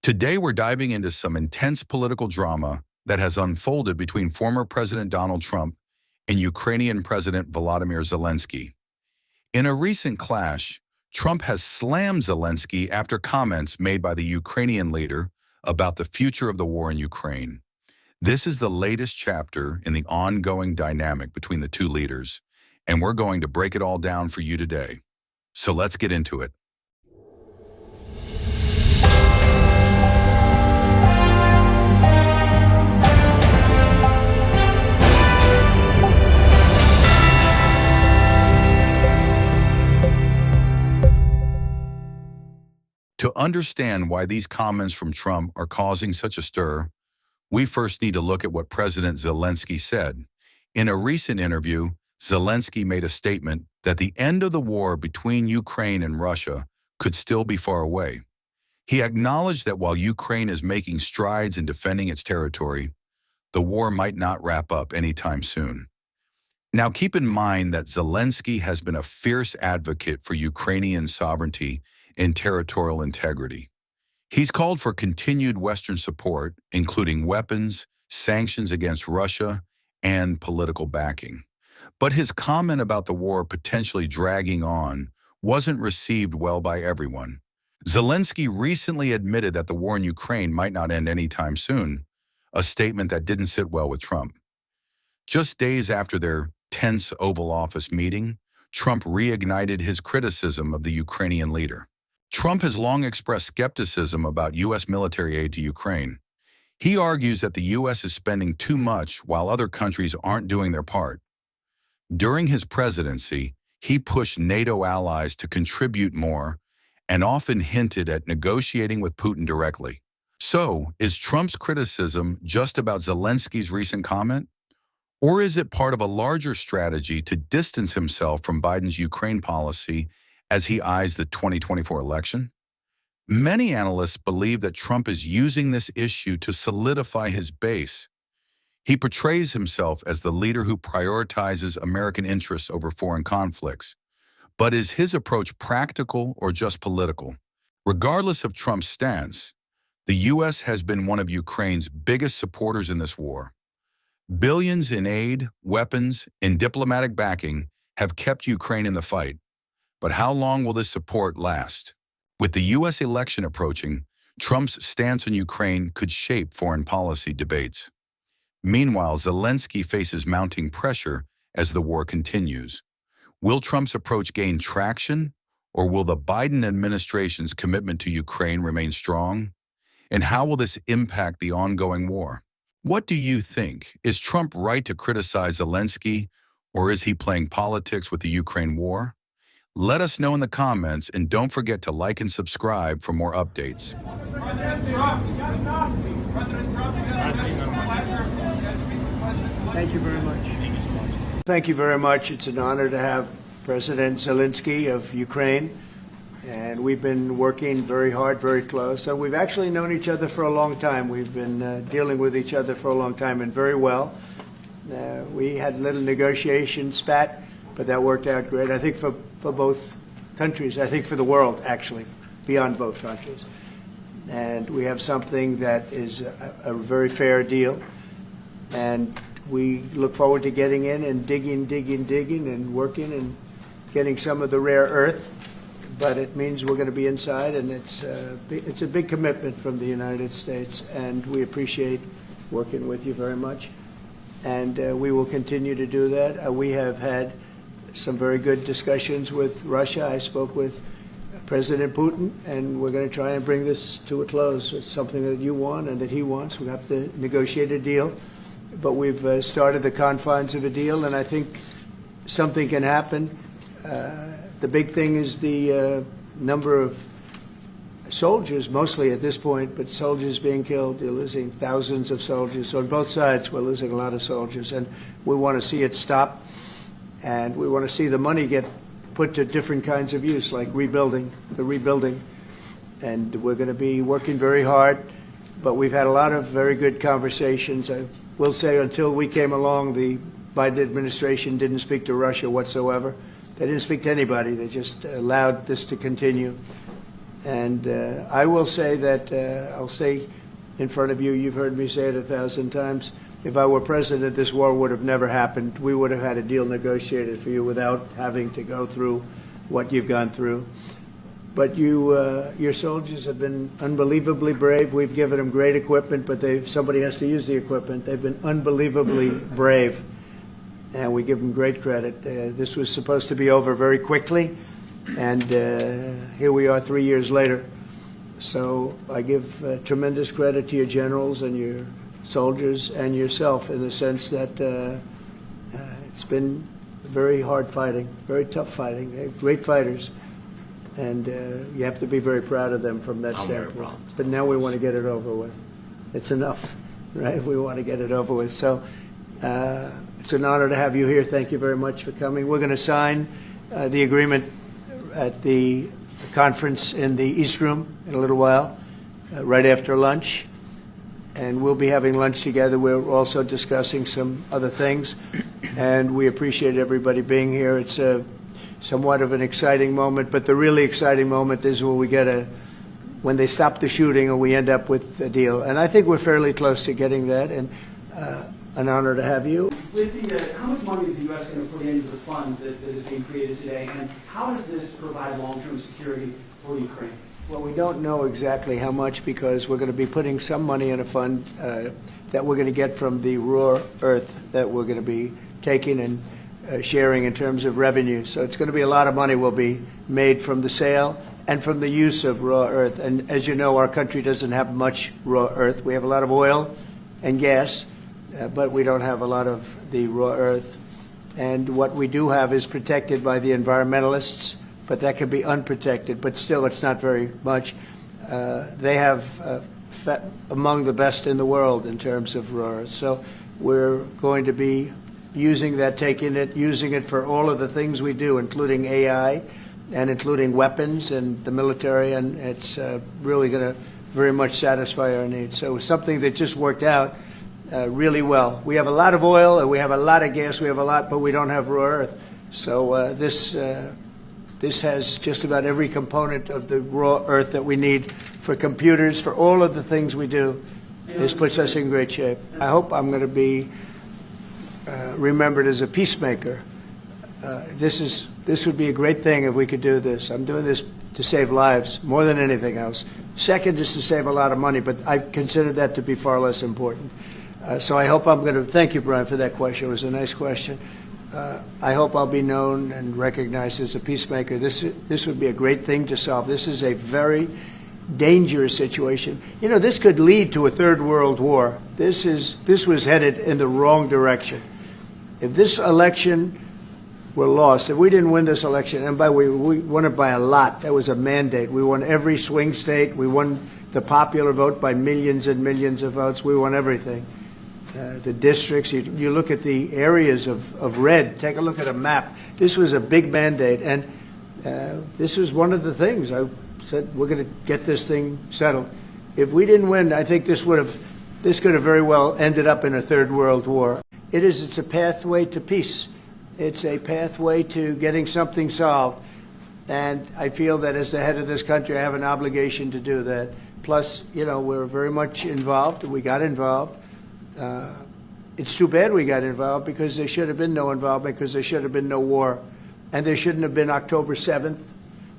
Today, we're diving into some intense political drama that has unfolded between former President Donald Trump and Ukrainian President Volodymyr Zelenskyy. In a recent clash, Trump has slammed Zelenskyy after comments made by the Ukrainian leader about the future of the war in Ukraine. This is the latest chapter in the ongoing dynamic between the two leaders, and we're going to break it all down for you today. So let's get into it. To understand why these comments from Trump are causing such a stir, we first need to look at what President Zelenskyy said. In a recent interview, Zelenskyy made a statement that the end of the war between Ukraine and Russia could still be far away. He acknowledged that while Ukraine is making strides in defending its territory, the war might not wrap up anytime soon. Now keep in mind that Zelenskyy has been a fierce advocate for Ukrainian sovereignty and territorial integrity. He's called for continued Western support, including weapons, sanctions against Russia, and political backing. But his comment about the war potentially dragging on wasn't received well by everyone. Zelenskyy recently admitted that the war in Ukraine might not end anytime soon, a statement that didn't sit well with Trump. Just days after their tense Oval Office meeting, Trump reignited his criticism of the Ukrainian leader. Trump has long expressed skepticism about U.S. military aid to Ukraine. He argues that the U.S. is spending too much while other countries aren't doing their part. During his presidency, he pushed NATO allies to contribute more and often hinted at negotiating with Putin directly. So, is Trump's criticism just about Zelenskyy's recent comment? Or is it part of a larger strategy to distance himself from Biden's Ukraine policy as he eyes the 2024 election? Many analysts believe that Trump is using this issue to solidify his base. He portrays himself as the leader who prioritizes American interests over foreign conflicts. But is his approach practical or just political? Regardless of Trump's stance, the U.S. has been one of Ukraine's biggest supporters in this war. Billions in aid, weapons, and diplomatic backing have kept Ukraine in the fight. But how long will this support last? With the U.S. election approaching, Trump's stance on Ukraine could shape foreign policy debates. Meanwhile, Zelenskyy faces mounting pressure as the war continues. Will Trump's approach gain traction, or will the Biden administration's commitment to Ukraine remain strong? And how will this impact the ongoing war? What do you think? Is Trump right to criticize Zelenskyy, or is he playing politics with the Ukraine war? Let us know in the comments, and don't forget to like and subscribe for more updates. Thank you very much. Thank you very much. It's an honor to have President Zelenskyy of Ukraine, and we've been working very hard, very close. So we've actually known each other for a long time. We've been dealing with each other for a long time, and very well. We had a little negotiation spat, but that worked out great, I think, for both countries. I think for the world, actually, beyond both countries. And we have something that is a very fair deal. And we look forward to getting in and digging and working and getting some of the rare earth. But it means we're going to be inside, and it's a big commitment from the United States. And we appreciate working with you very much. And we will continue to do that. We have had some very good discussions with Russia. I spoke with President Putin, and we're going to try and bring this to a close. It's something that you want and that he wants. We have to negotiate a deal, but we've started the confines of a deal, and I think something can happen. The big thing is the number of soldiers, mostly at this point, but soldiers being killed. You're losing thousands of soldiers. On both sides, we're losing a lot of soldiers, and we want to see it stop. And we want to see the money get put to different kinds of use, like rebuilding. And we're going to be working very hard. But we've had a lot of very good conversations. I will say until we came along, the Biden administration didn't speak to Russia whatsoever. They didn't speak to anybody. They just allowed this to continue. And I will say that, I'll say in front of you, you've heard me say it 1,000 times, if I were president, this war would have never happened. We would have had a deal negotiated for you without having to go through what you've gone through. But your soldiers have been unbelievably brave. We've given them great equipment, but somebody has to use the equipment. They've been unbelievably brave, and we give them great credit. This was supposed to be over very quickly, and here we are 3 years later. So I give tremendous credit to your generals and your soldiers and yourself in the sense that it's been very hard fighting, very tough fighting. They're great fighters. And you have to be very proud of them from that standpoint. But now we want to get it over with. It's enough, right? We want to get it over with. So it's an honor to have you here. Thank you very much for coming. We're going to sign the agreement at the conference in the East Room in a little while, right after lunch. And we'll be having lunch together. We're also discussing some other things. And we appreciate everybody being here. It's somewhat of an exciting moment, but the really exciting moment is when they stop the shooting or we end up with a deal. And I think we're fairly close to getting that, and an honor to have you. With how much money is the U.S. going to put into the fund that is being created today, and how does this provide long-term security for Ukraine? Well, we don't know exactly how much because we're going to be putting some money in a fund that we're going to get from the raw earth that we're going to be taking and sharing in terms of revenue. So it's going to be a lot of money will be made from the sale and from the use of raw earth. And as you know, our country doesn't have much raw earth. We have a lot of oil and gas, but we don't have a lot of the raw earth. And what we do have is protected by the environmentalists, but that can be unprotected. But still, it's not very much. They have among the best in the world in terms of raw earth. So we're going to be using that, using it for all of the things we do, including AI and including weapons and the military, and it's really going to very much satisfy our needs. So it's something that just worked out really well. We have a lot of oil and we have a lot of gas, we have a lot, but we don't have raw earth. So this has just about every component of the raw earth that we need for computers, for all of the things we do. This puts us in great shape. I hope I'm going to be remembered as a peacemaker. This would be a great thing if we could do this. I'm doing this to save lives more than anything else. Second is to save a lot of money, but I consider that to be far less important. So I hope I'm going to thank you, Brian, for that question. It was a nice question. I hope I'll be known and recognized as a peacemaker. This would be a great thing to solve. This is a very dangerous situation. You know, this could lead to a third world war. This was headed in the wrong direction. If this election were lost, if we didn't win this election, and by the way, we won it by a lot. That was a mandate. We won every swing state. We won the popular vote by millions and millions of votes. We won everything. The districts, you look at the areas of red, take a look at a map. This was a big mandate, and this was one of the things. I said, we're going to get this thing settled. If we didn't win, I think this could have very well ended up in a third world war. It's a pathway to peace. It's a pathway to getting something solved. And I feel that as the head of this country, I have an obligation to do that. Plus, you know, we're very much involved. We got involved. It's too bad we got involved because there should have been no involvement, because there should have been no war. And there shouldn't have been October 7th.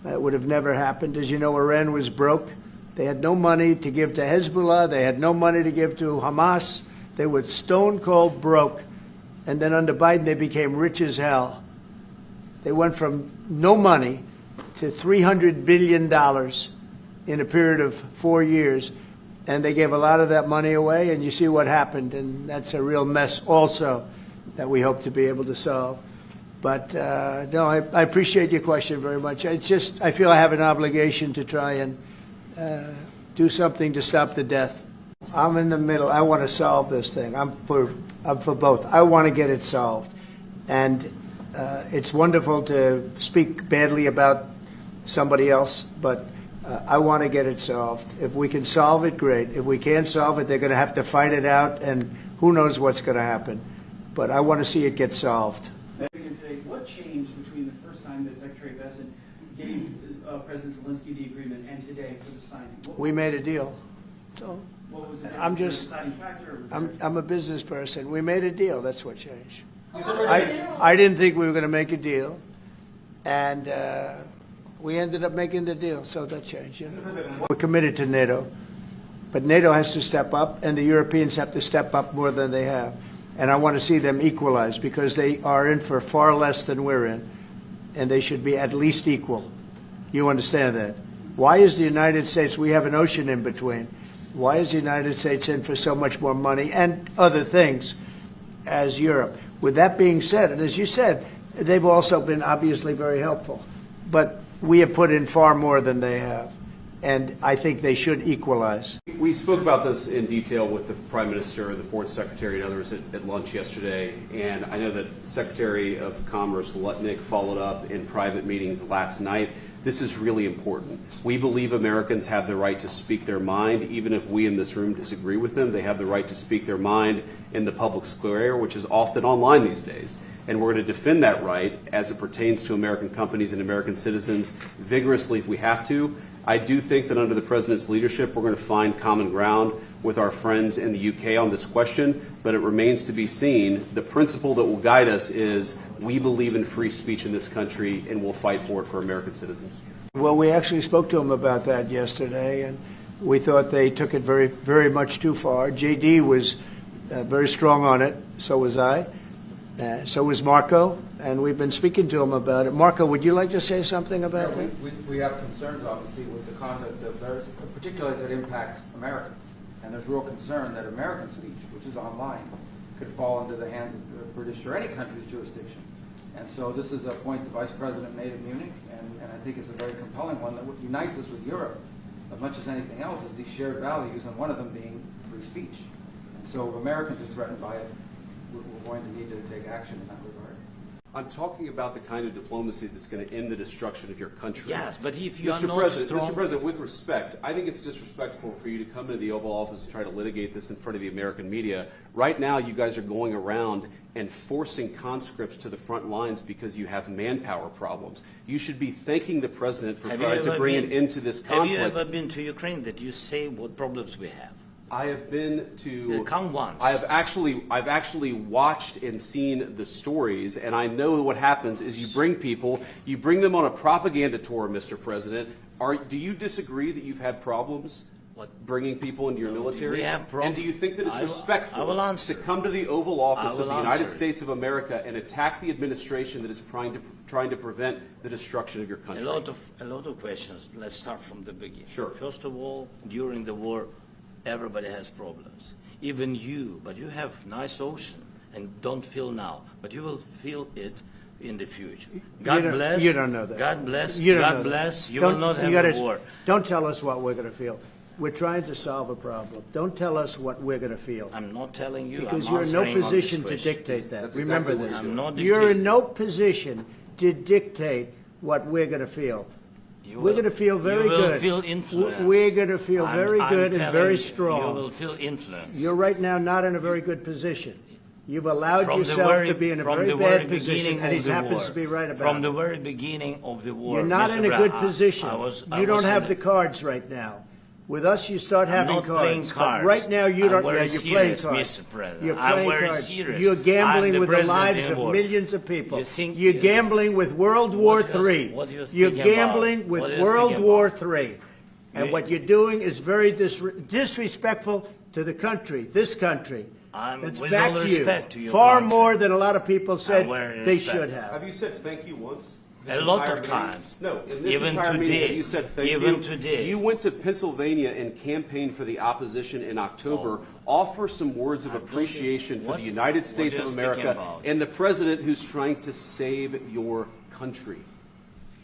That would have never happened. As you know, Iran was broke. They had no money to give to Hezbollah. They had no money to give to Hamas. They were stone cold broke. And then under Biden, they became rich as hell. They went from no money to $300 billion in a period of 4 years. And they gave a lot of that money away, and you see what happened. And that's a real mess also that we hope to be able to solve. But no, I appreciate your question very much. I feel I have an obligation to try and do something to stop the death. I'm in the middle. I want to solve this thing. I'm for both. I want to get it solved. And it's wonderful to speak badly about somebody else, but I want to get it solved. If we can solve it, great. If we can't solve it, they're going to have to fight it out, and who knows what's going to happen. But I want to see it get solved. What changed between the first time that Secretary Bessent gave President Zelenskyy the agreement and today for the signing? We made a deal. So What was the I'm was there a just- deciding factor? Or was there- I'm a business person. We made a deal. That's what changed. I didn't think we were going to make a deal, and we ended up making the deal. So that changed. You know? We're committed to NATO, but NATO has to step up, and the Europeans have to step up more than they have. And I want to see them equalize because they are in for far less than we're in, and they should be at least equal. You understand that? Why is the United States, we have an ocean in between, why is the United States in for so much more money and other things as Europe? With that being said, and as you said, they've also been obviously very helpful, but we have put in far more than they have, and I think they should equalize. We spoke about this in detail with the Prime Minister, the Foreign Secretary, and others at lunch yesterday, and I know that Secretary of Commerce Lutnick followed up in private meetings last night. This is really important. We believe Americans have the right to speak their mind, even if we in this room disagree with them. They have the right to speak their mind in the public square, which is often online these days. And we're going to defend that right as it pertains to American companies and American citizens vigorously if we have to. I do think that under the President's leadership, we're going to find common ground with our friends in the UK on this question, but it remains to be seen. The principle that will guide us is we believe in free speech in this country, and we'll fight for it for American citizens. Well, we actually spoke to them about that yesterday, and we thought they took it very, very much too far. JD was very strong on it, so was I, so was Marco, and we've been speaking to him about it. Marco, would you like to say something about that? We have concerns, obviously, with the conduct of those, particularly as it impacts Americans. And there's real concern that American speech, which is online, could fall into the hands of the British or any country's jurisdiction. And so this is a point the Vice President made in Munich, and I think it's a very compelling one that what unites us with Europe, as much as anything else, is these shared values, and one of them being free speech. And so if Americans are threatened by it, we're going to need to take action in that regard. I'm talking about the kind of diplomacy that's going to end the destruction of your country. Yes, but if you are Mr. not President, strong... Mr. President, with respect, I think it's disrespectful for you to come into the Oval Office and try to litigate this in front of the American media. Right now, you guys are going around and forcing conscripts to the front lines because you have manpower problems. You should be thanking the President for trying to bring an end to this conflict. Have you ever been to Ukraine that you say what problems we have? I have been to. Come once. I've actually watched and seen the stories, and I know what happens is you bring them on a propaganda tour, Mr. President. Do you disagree that you've had problems bringing people into your military? We have problems. And do you think that it's respectful to come to the Oval Office of the United States of America and attack the administration that is trying to prevent the destruction of your country? A lot of questions. Let's start from the beginning. Sure. First of all, during the war, everybody has problems. Even you, but you have nice ocean and don't feel now, but you will feel it in the future. God bless. You don't know that. God bless. You don't God know that. bless. You will not have a war. Don't tell us what we're going to feel. We're trying to solve a problem. Don't tell us what we're going to feel. I'm not telling you. Because I'm you're in no answering on this position to question. dictate that. That's Remember exactly this. what I'm not You're in dictating. no position to dictate what we're going to feel. We're going to feel very good. You will feel influence. We're going to feel very good and very strong. You will feel influence. You're right now not in a very good position. You've allowed yourself to be in a very bad position, and he happens to be right about it. From the very beginning of the war. You're not Mr. in a Brown, good position. I You don't was have in the cards right now. With us, you start having not cards. playing But cards. right now, you don't. I'm very You're playing serious, cards. Mr. President. You're I'm playing very cards. serious. You're gambling I'm with the president lives in of war. millions of people. You think- You're gambling with World War III. What do you think You're about? gambling What with do you World think War about? III. And You- what you're doing is very disrespectful to the country, this country. It's with back all to you. respect to your Far country. more than a lot of people said I'm wearing they respect. should have. Have you said thank you once? A lot of times. No, in this Even entire meeting, today. have you said thank Even you? today. You went to Pennsylvania and campaigned for the opposition in October. Offer some words of appreciation for the United States what of are you speaking America about? and the president who's trying to save your country.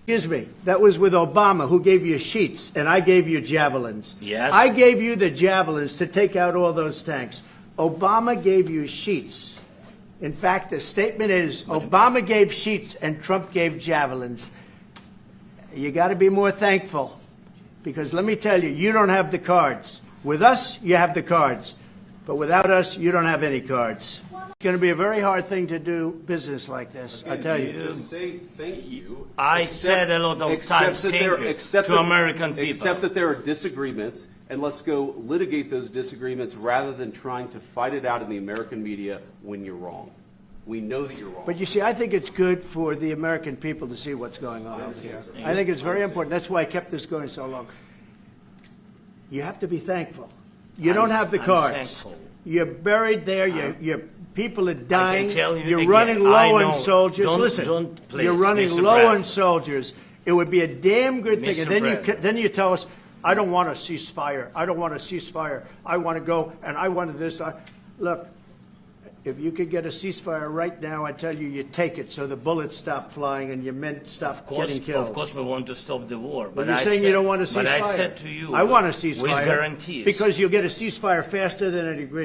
Excuse me, that was with Obama, who gave you sheets, and I gave you javelins. Yes. I gave you the javelins to take out all those tanks. Obama gave you sheets. In fact, the statement is Obama gave sheets and Trump gave javelins. You got to be more thankful, because let me tell you, you don't have the cards. With us, you have the cards. But without us, you don't have any cards. It's going to be a very hard thing to do business like this, I tell you. Just say thank you. I said a lot of times thank you to American people. Except that there are disagreements, and let's go litigate those disagreements rather than trying to fight it out in the American media when you're wrong. We know that you're wrong. But you see, I think it's good for the American people to see what's going on over here. I think it's very important. That's why I kept this going so long. You have to be thankful. You don't have the I'm cards. thankful. You're buried there. Your people are dying. tell you You're again, running I low know. on soldiers. Don't- Listen, don't please, you're running Mr. low on President. soldiers. It would be a damn good thing. Mr. And then President. then you tell us, I don't want a ceasefire. I don't want a ceasefire. I want to go and I want this. Look, if you could get a ceasefire right now, I tell you, you take it so the bullets stop flying and your men stop getting killed. Of course, we want to stop the war. But you're saying you don't want a ceasefire. But I said to you, I want a ceasefire. with guarantees. Because you'll get a ceasefire faster than a degree.